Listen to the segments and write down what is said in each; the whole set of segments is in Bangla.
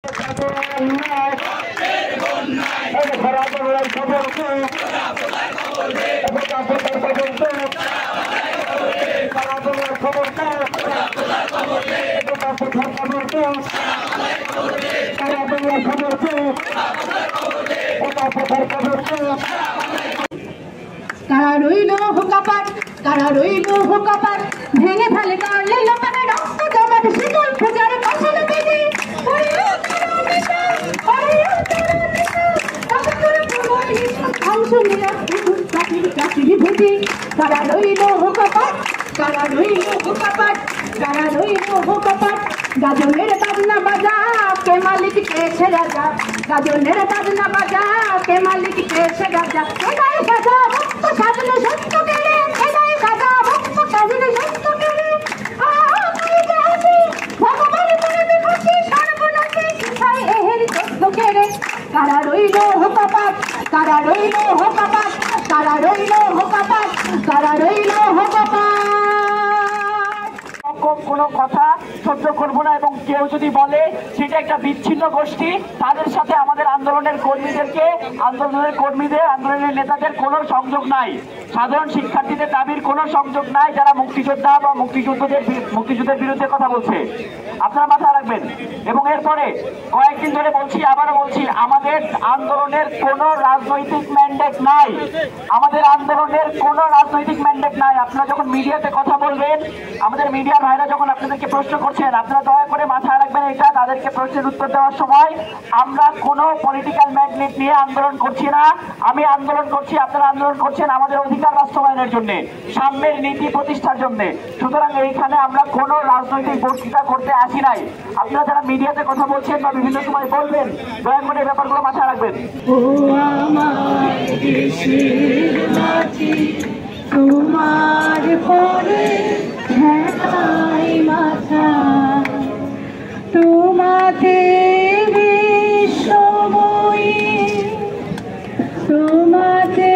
কারা রইল হুকাপাট, কারা রইল হুকাপাট, ভেঙে ফেলে কারলে লোকানে রক্ত জমাট শীতল পূজার ফসল বেঁধে কারা রইল হুকাপাট, কারা রইল হুকাপাট, কারা রইল হুকাপাট, গাজনের বাজনা বাজা কে মালিক কে সে রাজা, গাজনের বাজনা বাজা কে মালিক কে সে রাজা, এটাই সাজা ভক্ত সাজলে সত্য কেড়ে, এটাই সাজা ভক্ত সাজলে সত্য কেড়ে, ভগবান করে বিপত্তি সর্বনাশে শিখায় এহের সত্য কেড়ে। কারা রইল হুকাপাট, কারা রইল হুকাপাট, কারা রইল হুকাপাট, কারা রইল হুকাপাট। কোনো কথা সহ্য করবো না এবং কেউ যদি বলে সেটা একটা বিচ্ছিন্ন গোষ্ঠী, তাদের সাথে আমাদের আন্দোলনের আন্দোলনের নেতাদের কোনো সংযোগ নাই। সাধারণ শিক্ষার্থীদের দাবির কোনো সংযোগ নাই যারা মুক্তিযোদ্ধা বা মুক্তিযুদ্ধের বিরুদ্ধে কথা বলছে, আপনারা মাথায় রাখবেন। এবং এরপরে কয়েকদিন ধরে বলছি, আবারও বলছি, আমাদের আন্দোলনের কোনো রাজনৈতিক ম্যান্ডেট নাই, আমাদের আন্দোলনের কোনো রাজনৈতিক ম্যান্ডেট নাই। আপনারা যখন মিডিয়াতে কথা বলবেন, আমাদের মিডিয়ার ভাইরা যখন আপনাদেরকে প্রশ্ন করছেন, আপনারা দয়া করে মাথায় রাখবেন এটা, তাদেরকে প্রশ্নের উত্তর দেওয়ার সময় আমরা কোনো পলিটিক্যাল ম্যান্ডেট নিয়ে আন্দোলন করছি না। আমি আন্দোলন করছি, আপনারা আন্দোলন করছেন আমাদের অধিকার বাস্তবায়নের জন্য, সাম্যের নীতি প্রতিষ্ঠার জন্য। সুতরাং এইখানে আমরা কোনো রাজনৈতিক বক্তৃতা করতে আসি নাই। আপনারা যারা মিডিয়াতে কথা বলছেন বা বিভিন্ন সময় বলবেন, দয়া করে এই ব্যাপারগুলো মাথায় রাখবেন। তোমার পরে ঝাঁকাই মাথা, তোমাতে বিশ্বময়ী, তোমাতে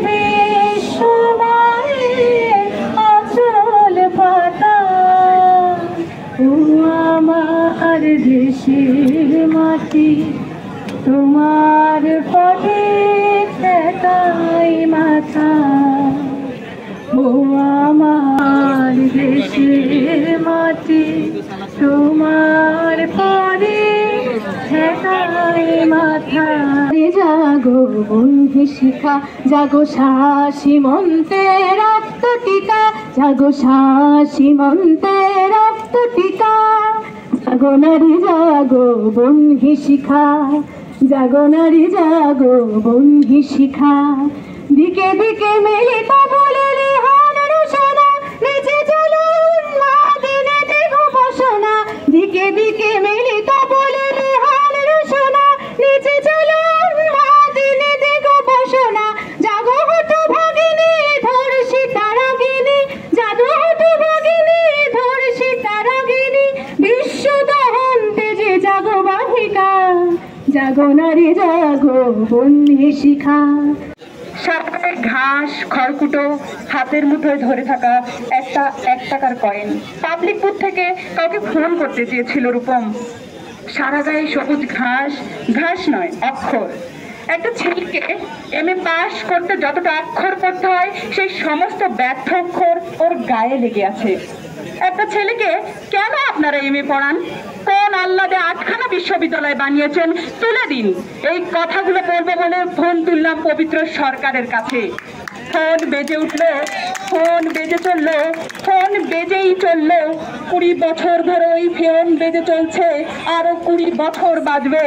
বিশ্বময়ী আচল পাতা, ও আমার দেশের মাটি, তোমার পরে ঝাঁকাই মাথা, ও আমার দেশের মাটি, তোমার পরে ঠেকায় মাথা। জাগো বন্ধু শিখা, জাগো সীমন্তে রক্ত টিকা, জাগো সীমন্তে রক্ত টিকা, জাগো নারী জাগো বন্ধু শিখা, জাগো নারী জাগো বন্ধু শিখা, দিকে দিকে মিলিত বলে নিচে চলুন মা দিনে দেখো বসনা, দিকে দিকে মিলিত বলে রোশনা, নিচে চলুন মা দিনে দেখো বসনা, জাগো হতো ভাগিনী ধর্ষি তারাগিনী, জাগো হতো ভাগিনী ধর্ষি তারাগিনী, বিশ্ব দহন তেজে জাগো বাহিকা, জাগো নারী জাগো বন্দি শিখা। সাথে ঘাস খড়কুটো, হাতের মুঠোয় ধরে থাকা একটা 1 টাকার কয়েন। পাবলিক বুথ থেকে কাউকে ফোন করতে চেয়েছিল রূপম। সারা গায়ে সবুজ ঘাস, ঘাস নয় অক্ষর। একটা ছেলেকে MA পাস করতে যতটা অক্ষর পড়তে হয় সেই সমস্ত ব্যর্থ অক্ষর ওর গায়ে লেগে আছে। একটা ছেলেকে কেন আপনারা MA পড়ান? কোন আল্লাদে 8খানা বিশ্ববিদ্যালয় বানিয়েছেন? তুলে দিন। এই কথাগুলো বলবো বলে ফোন তুললাম পবিত্র সরকারের কাছে। ফোন বেজে উঠলো, ফোন বেজে চললো, ফোন বেজেই চললো। 20 বছর ধরে ওই ফোন বেজে চলছে, আরো 20 বছর বাজবে।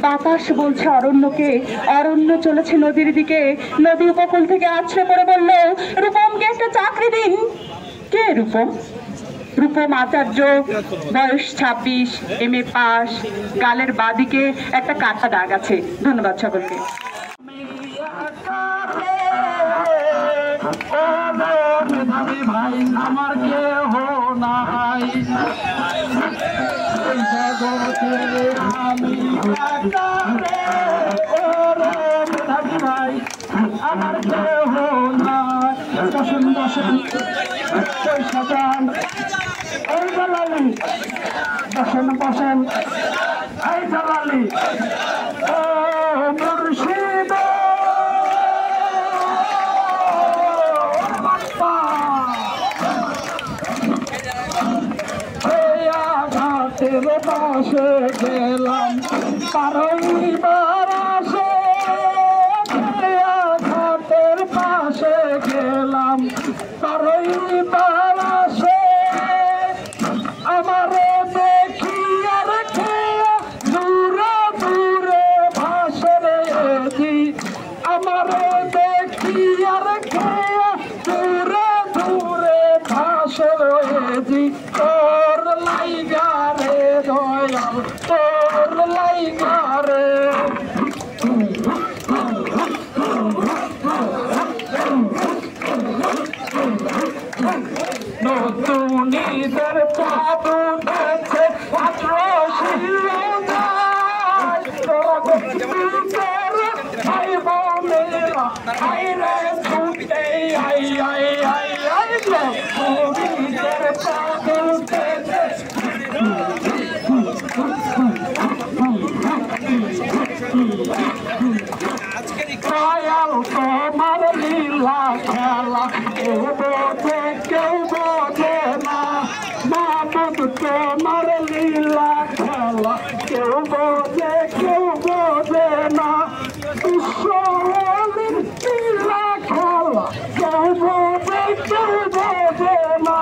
বাতাস বলছে অরণ্যকে, অরণ্য চলেছে নদীর দিকে। নদী উপকূল থেকে আছড়ে পড়ে বললো, রূপমকে একটা চাকরি দিন। কে রূপম? রূপম আচার্য, বয়স 26, MA পাস, গালের বাদিকে একটা কাটা দাগ আছে। ধন্যবাদ সকলকে। ভাই আমার কেহ নাই, আমি ভাই আমার কেহ নাই। বসেন বসেন, পয়সা চান, এই বলেন বসেন বসেন, এই মুর্শিদ ঘাটের পাশে গেলাম পারইবার আসে ঘাটের পাশে গেলাম পারইবার আসে আমারে দেখি আর খেয়া দূরে দূরে ভাসে রে জি আমারে দেখি আর খেয়া দূরে দূরে ভাসে রে জি তোর লাইগা রে দয়াল তোর লাইগা রে নতুনিদের চাঁদ উঠেছে পাত্র শিলদায় তোরা গোপীদের ভাই বোনেরা আইরে ছুটে আই আই আই আই নতুনিদের চাঁদ উঠেছে দয়াল তোমার লীলা খেলা কেউ বোঝে কেউ বোঝে না মাবুদ তোমার লীলা খেলা কেউ বোঝে কেউ বোঝে না ঈশ্বরের লীলা খেলা কেউ বোঝে কেউ বোঝে না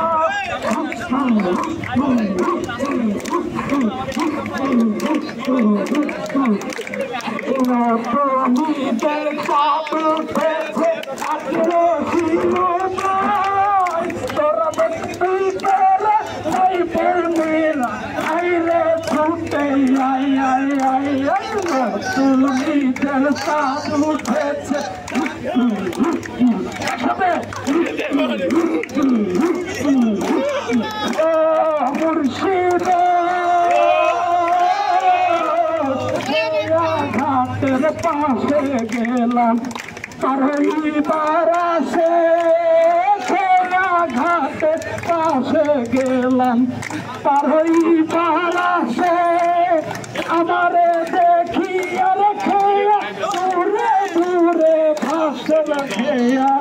নতুনিদের চাঁদ উঠেছে আত্মীয় শিলদায় তোরা দেখবি পেলে ভাই বোনেরা আইরে ছুটে আই আই আই আই নতুনিদের চাঁদ উঠেছে একসাথে মুর্শিদ ঘাটের পাশে গেলাম পারইবার আসে ঘাটের পাশে গেলাম পারইবার আসে আমারে দেখি আর খেয়া দূরে দূরে ভাসে খেয়া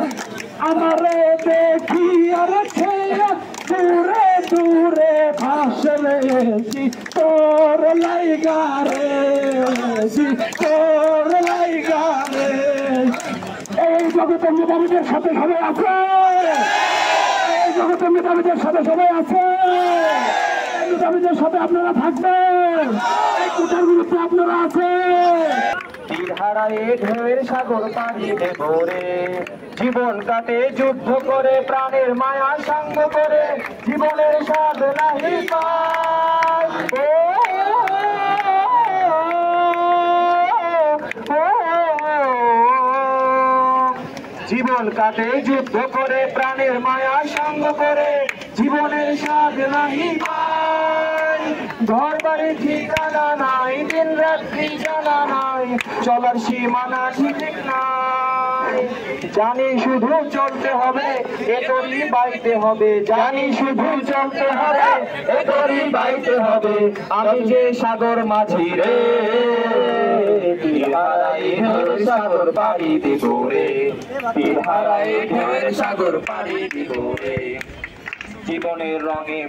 আমারে দেখি আর খেয়া দূরে দূরে ভাসলে জি তোর লাইগা রে জি তোর লাইগা রে এই জগতের মেধাবীদের সাথে সবাই আছে এই জগতের মেধাবীদের সাথে সবাই আছে এই মেধাবীদের সাথে আপনারা থাকবেন এই কোটার বিরুদ্ধে আপনারা আছে হারায়ে ঢেউয়ের সাগর পাড়ি দেব রে জীবন কাটে যুদ্ধ করে প্রাণের মায়া সাঙ্গ করে জীবনের স্বাদ নাহি পাই জীবন কাটে যুদ্ধ করে প্রাণের মায়া সাঙ্গ করে জীবনের স্বাদ নাহি পাই ঘর বাড়ি ঠিকানা নাই দিন রাত্রি জানা নাই চলার সীমানা ঠিক নাই জানি শুধু চলতে হবে এতরি বাইতে হবে জানি শুধু চলতে হবে এতরি বাইতে হবে আমি যে সাগর মাঝি রে হারাই ঢেউয়ের সাগর পাড়ি দেব রে হারাই ঢেউয়ের সাগর পাড়ি দেব রে জীবনের রঙে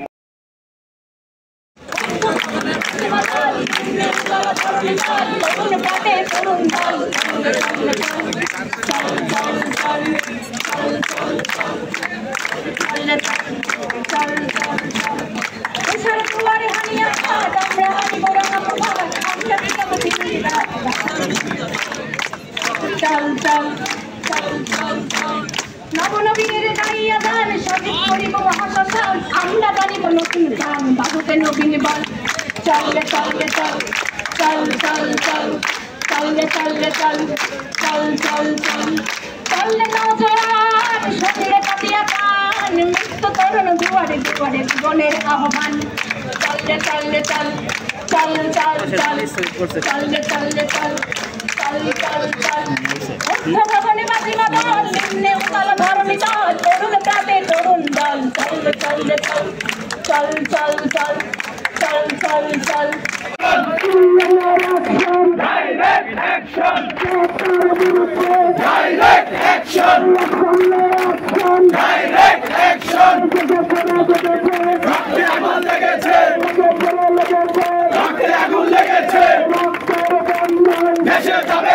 নবনবীনের গাইয়া গান সঠিক করিব মহাশ্মশান আমরা বাড়িব নতুন গান বাবুকে নবীন বল চললে চললে চল চল চল চল চললে চললে চল চল চল চল চললে নজরান শরীরে কাটিয়া কান মৃত্যু তরুণ দুয়ারে দুয়ারে জীবনের আহ্বান চললে চললে চল চল চল চল চললে চললে চল চল চল চল ভগবানে বাজি মাদল নিম্নে উতাল ধরণী দল তরুণ প্রাতে তরুণ দল চললে চললে চল চল চল চল চল চল চল বিরুদ্ধে ডাইরেক্ট অ্যাকশন, ডাইরেক্ট অ্যাকশন। রক্তে আগুন লেগেছে, রক্তে আগুন লেগেছে, দেশের দাবি